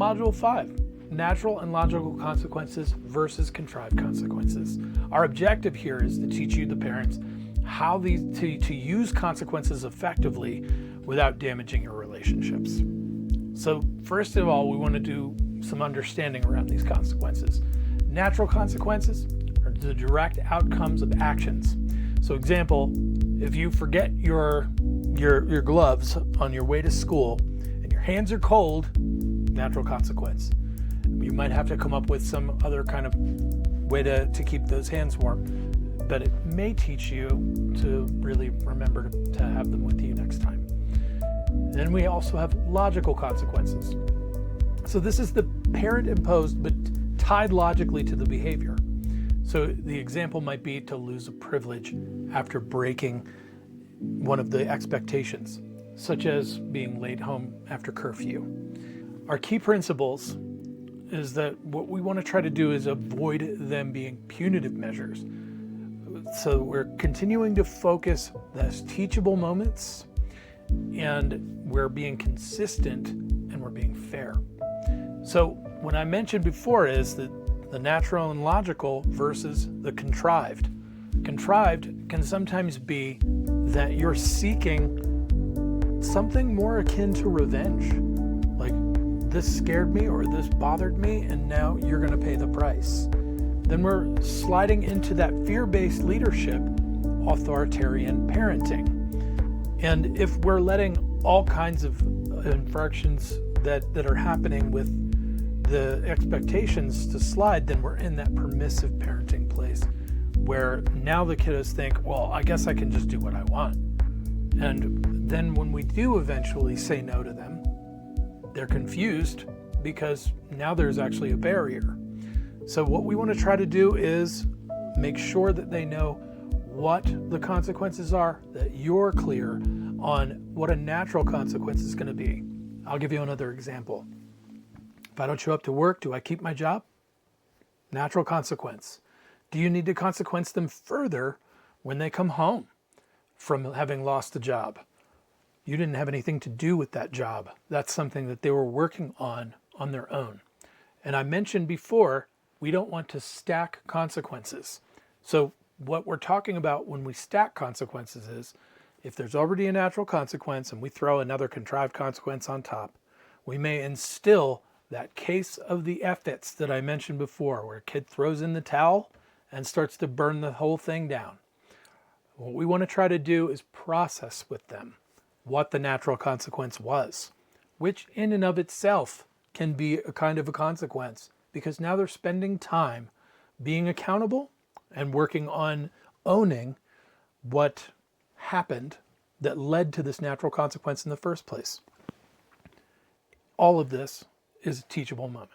Module 5, natural and logical consequences versus contrived consequences. Our objective here is to teach you, the parents, how to use consequences effectively without damaging your relationships. So first of all, we want to do some understanding around these consequences. Natural consequences are the direct outcomes of actions. So example, if you forget your gloves on your way to school and your hands are cold, natural consequence. You might have to come up with some other kind of way to keep those hands warm, but it may teach you to really remember to have them with you next time. Then we also have logical consequences. So this is the parent imposed but tied logically to the behavior. So the example might be to lose a privilege after breaking one of the expectations, such as being late home after curfew. Our key principles is that what we want to try to do is avoid them being punitive measures. So we're continuing to focus those teachable moments, and we're being consistent, and we're being fair. So what I mentioned before is that the natural and logical versus the contrived. Contrived can sometimes be that you're seeking something more akin to revenge. Like, this scared me or this bothered me, and now you're going to pay the price. Then we're sliding into that fear-based leadership, authoritarian parenting. And if we're letting all kinds of infractions that are happening with the expectations to slide, then we're in that permissive parenting place where now the kiddos think, well, I guess I can just do what I want. And then when we do eventually say no to them, they're confused because now there's actually a barrier. So what we want to try to do is make sure that they know what the consequences are, that you're clear on what a natural consequence is going to be. I'll give you another example. If I don't show up to work, do I keep my job? Natural consequence. Do you need to consequence them further when they come home from having lost a job? You didn't have anything to do with that job. That's something that they were working on their own. And I mentioned before, we don't want to stack consequences. So what we're talking about when we stack consequences is, if there's already a natural consequence and we throw another contrived consequence on top, we may instill that case of the F-its that I mentioned before, where a kid throws in the towel and starts to burn the whole thing down. What we want to try to do is process with them what the natural consequence was, which in and of itself can be a kind of a consequence, because now they're spending time being accountable and working on owning what happened that led to this natural consequence in the first place. All of this is a teachable moment.